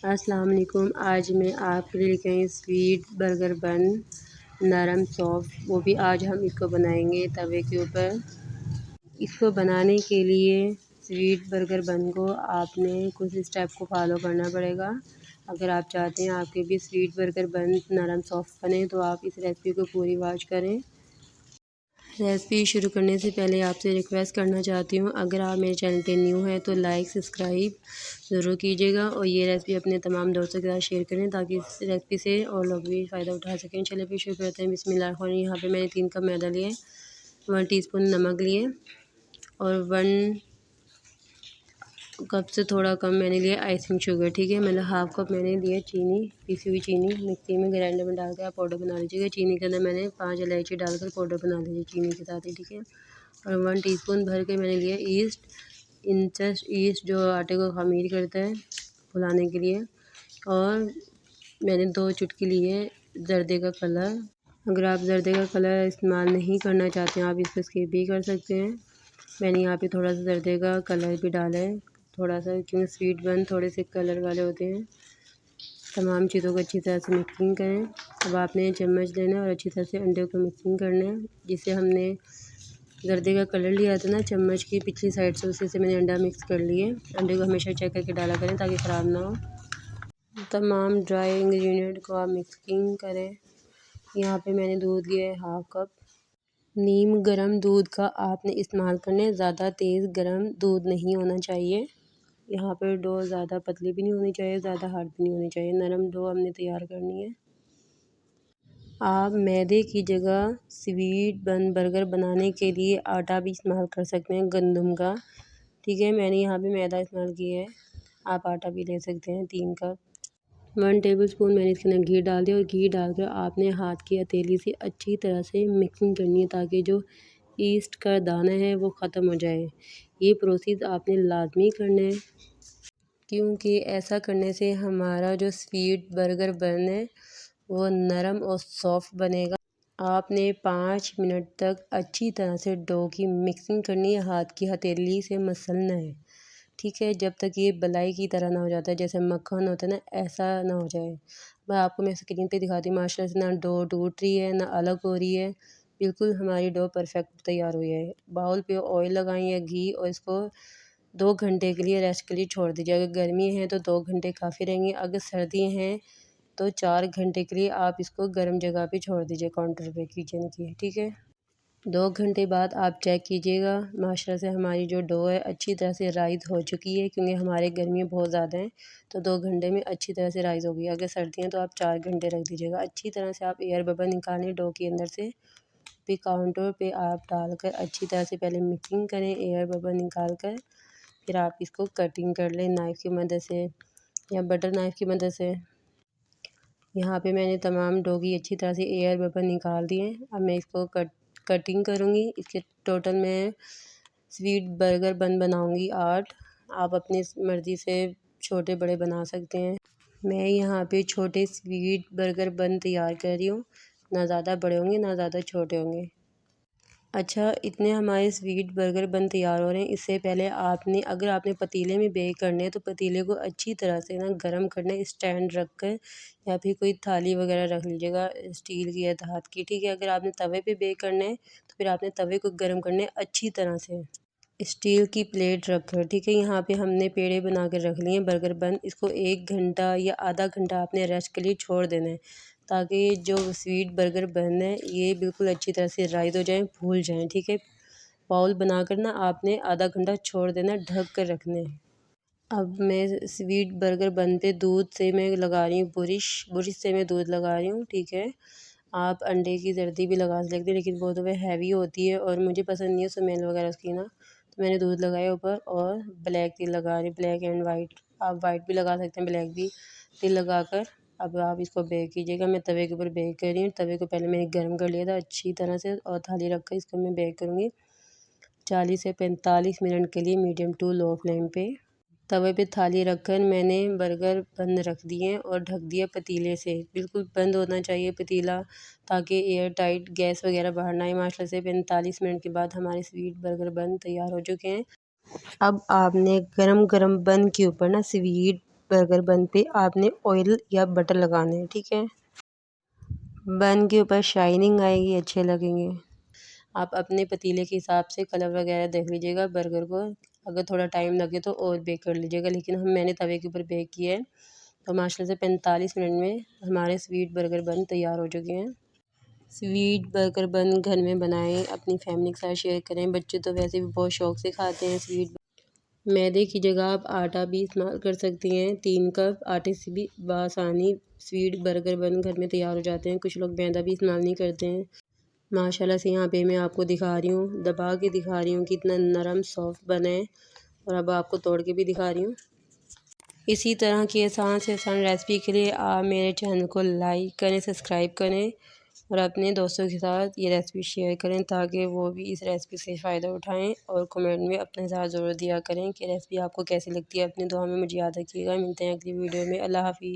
अस्सलाम वालेकुम। आज मैं आपके लिए लेके आई स्वीट बर्गर बन, नरम सॉफ्ट। वो भी आज हम इसको बनाएंगे तवे के ऊपर। इसको बनाने के लिए स्वीट बर्गर बन को आपने कुछ स्टेप को फॉलो करना पड़ेगा। अगर आप चाहते हैं आपके भी स्वीट बर्गर बन नरम सॉफ्ट बने तो आप इस रेसिपी को पूरी वॉच करें। रेसिपी शुरू करने से पहले आपसे रिक्वेस्ट करना चाहती हूँ, अगर आप मेरे चैनल पे न्यू हैं तो लाइक सब्सक्राइब ज़रूर कीजिएगा और ये रेसिपी अपने तमाम दोस्तों के साथ शेयर करें ताकि इस रेसिपी से और लोग भी फ़ायदा उठा सकें। चलिए फिर शुरू करते हैं। बिस्मिल्लाह। यहाँ पे मैंने 3 कप मैदा लिए, 1 टीस्पून नमक लिए और 1 कप से थोड़ा कम मैंने लिया आइसिंग शुगर। ठीक है, मतलब हाफ़ कप मैंने लिया चीनी, पिसी हुई चीनी। मिक्सी में ग्राइंडर में डाल के आप पाउडर बना लीजिएगा। चीनी के अंदर मैंने 5 इलायची डालकर पाउडर बना लीजिए चीनी के साथ ही। ठीक है, और 1 टीस्पून भर के मैंने लिया ईस्ट। ईस्ट जो आटे को खमीर करता है फुलाने के लिए। और मैंने 2 चुटकी लिए जर्दे का कलर। अगर आप जर्दे का कलर इस्तेमाल नहीं करना चाहते हैं आप इसको स्किप भी कर सकते हैं। मैंने यहाँ पे थोड़ा सा जर्दे का कलर भी डाला है, थोड़ा सा, क्योंकि स्वीट बन थोड़े से कलर वाले होते हैं। तमाम चीज़ों को अच्छी तरह से मिक्सिंग करें। अब आपने चम्मच लेना है और अच्छी तरह से अंडे को मिक्सिंग करना है। जिससे हमने जर्दे का कलर लिया था ना चम्मच की पिछली साइड से, उसी से मैंने अंडा मिक्स कर लिए। अंडे को हमेशा चेक करके डाला करें ताकि ख़राब ना हो। तमाम ड्राई इंग्रेडिएंट को आप मिक्सिंग करें। यहाँ पे मैंने दूध लिया है हाफ़ कप। नीम गर्म दूध का आपने इस्तेमाल करना है, ज़्यादा तेज़ गर्म दूध नहीं होना चाहिए। यहाँ पर डो ज़्यादा पतली भी नहीं होनी चाहिए, ज़्यादा हार्ड भी नहीं होनी चाहिए। नरम डो हमने तैयार करनी है। आप मैदे की जगह स्वीट बन बर्गर बनाने के लिए आटा भी इस्तेमाल कर सकते हैं, गंदम का। ठीक है, मैंने यहाँ पे मैदा इस्तेमाल किया है, आप आटा भी ले सकते हैं। 3 कप 1 टेबलस्पून मैंने इसके अंदर घी डाल दिया और घी डालकर आपने हाथ की हथेली से अच्छी तरह से मिक्सिंग करनी है ताकि जो ईस्ट का दाना है वो ख़त्म हो जाए। ये प्रोसेस आपने लाजमी करना है, क्योंकि ऐसा करने से हमारा जो स्वीट बर्गर बन है वो नरम और सॉफ्ट बनेगा। आपने 5 मिनट तक अच्छी तरह से डो की मिक्सिंग करनी है, हाथ की हथेली से मसलना है। ठीक है, जब तक ये बलाई की तरह ना हो जाता है, जैसे मक्खन होता है ना, ऐसा ना हो जाए। मैं स्क्रीन पे दिखाती हूँ, माशाल्लाह से ना डो टूट रही है ना अलग हो रही है। बिल्कुल हमारी डो परफेक्ट तैयार हुई है। बाउल पे ऑयल लगाएं या घी और इसको 2 घंटे के लिए रेस्ट के लिए छोड़ दीजिए। अगर गर्मी है तो 2 घंटे काफ़ी रहेंगे, अगर सर्दी हैं तो 4 घंटे के लिए आप इसको गर्म जगह पे छोड़ दीजिए, काउंटर पे किचन की। ठीक है, 2 घंटे बाद आप चेक कीजिएगा, माशाल्लाह से हमारी जो डो है अच्छी तरह से राइज़ हो चुकी है, क्योंकि हमारे गर्मियाँ बहुत ज़्यादा हैं तो 2 घंटे में अच्छी तरह से राइज़ होगी। अगर सर्दियाँ तो आप 4 घंटे रख दीजिएगा। अच्छी तरह से आप एयर बबल निकालें डो के अंदर से, फिर काउंटर पे आप डालकर अच्छी तरह से पहले मिक्सिंग करें एयर बबल निकाल कर। फिर आप इसको कटिंग कर लें नाइफ़ की मदद से या बटर नाइफ़ की मदद से। यहाँ पे मैंने तमाम डो की अच्छी तरह से एयर बबल निकाल दिए। अब मैं इसको कटिंग करूँगी। इसके टोटल मैं स्वीट बर्गर बन बनाऊँगी 8। आप अपनी मर्ज़ी से छोटे बड़े बना सकते हैं। मैं यहाँ पे छोटे स्वीट बर्गर बन तैयार कर रही हूँ, ना ज़्यादा बड़े होंगे ना ज़्यादा छोटे होंगे। अच्छा, इतने हमारे स्वीट बर्गर बन तैयार हो रहे हैं। इससे पहले आपने, अगर आपने पतीले में बेक करने हैं तो पतीले को अच्छी तरह से ना गर्म करना है, स्टैंड रख कर या फिर कोई थाली वगैरह रख लीजिएगा स्टील की या धात की। ठीक है, अगर आपने तवे पे बेक करना है तो फिर आपने तवे को गर्म करना है अच्छी तरह से, स्टील की प्लेट रख कर। ठीक है, यहाँ पे हमने पेड़े बना कर रख लिए हैं बर्गर बन। इसको 1 घंटा या आधा घंटा आपने रेस्ट के लिए छोड़ देना है ताकि जो स्वीट बर्गर बन है ये बिल्कुल अच्छी तरह से राइज़ हो जाएँ, फूल जाएँ। ठीक है, बाउल बनाकर ना आपने आधा घंटा छोड़ देना, ढक कर रखना है। अब मैं स्वीट बर्गर बन पे दूध से मैं लगा रही हूँ बुरिश से मैं दूध लगा रही हूँ। ठीक है, आप अंडे की जर्दी भी लगा सकते हैं, लेकिन वो तो वह हैवी होती है और मुझे पसंद नहीं है स्मेल वगैरह उसकी ना, तो मैंने दूध लगाया ऊपर और ब्लैक तिल लगा रही हूँ, ब्लैक एंड वाइट। आप वाइट भी लगा सकते हैं, ब्लैक भी। तिल लगाकर अब आप इसको बेक कीजिएगा। मैं तवे के ऊपर बेक कर रही हूँ। तवे को पहले मैंने गर्म कर लिया था अच्छी तरह से और थाली रख कर इसको मैं बेक करूँगी 40 से 45 मिनट के लिए मीडियम टू लो फ्लेम पे। तवे पे थाली रखकर मैंने बर्गर बन रख दिए और ढक दिया पतीले से। बिल्कुल बंद होना चाहिए पतीला ताकि एयर टाइट गैस वगैरह बाहर ना आए। माशाल्लाह से 45 मिनट के बाद हमारे स्वीट बर्गर बन तैयार हो चुके हैं। अब आपने गरम गरम बन के ऊपर ना स्वीट बर्गर बन पे आपने ऑयल या बटर लगाना है, ठीक है। बन के ऊपर शाइनिंग आएगी, अच्छे लगेंगे। आप अपने पतीले के हिसाब से कलर वगैरह देख लीजिएगा बर्गर को। अगर थोड़ा टाइम लगे तो और बेक कर लीजिएगा, लेकिन मैंने तवे के ऊपर बेक किया है तो माशाल्लाह से 45 मिनट में हमारे स्वीट बर्गर बन तैयार हो चुके हैं। स्वीट बर्गर बन घर में बनाएं, अपनी फैमिली के साथ शेयर करें। बच्चे तो वैसे भी बहुत शौक से खाते हैं स्वीट। मैदे की जगह आप आटा भी इस्तेमाल कर सकती हैं। 3 कप आटे से भी बआसानी स्वीट बर्गर बन घर में तैयार हो जाते हैं। कुछ लोग मैदा भी इस्तेमाल नहीं करते हैं। माशाल्लाह से यहाँ पे मैं आपको दिखा रही हूँ, दबा के दिखा रही हूँ कि इतना नरम सॉफ्ट बना है, और अब आपको तोड़ के भी दिखा रही हूँ। इसी तरह की आसान से आसान रेसिपी के लिए आप मेरे चैनल को लाइक करें, सब्सक्राइब करें और अपने दोस्तों के साथ ये रेसिपी शेयर करें ताकि वो भी इस रेसिपी से फ़ायदा उठाएं, और कमेंट में अपने साथ ज़रूर दिया करें कि रेसिपी आपको कैसी लगती है। अपनी दुआ में मुझे याद रखिएगा। मिलते हैं अगली वीडियो में। अल्लाह हाफ़िज़।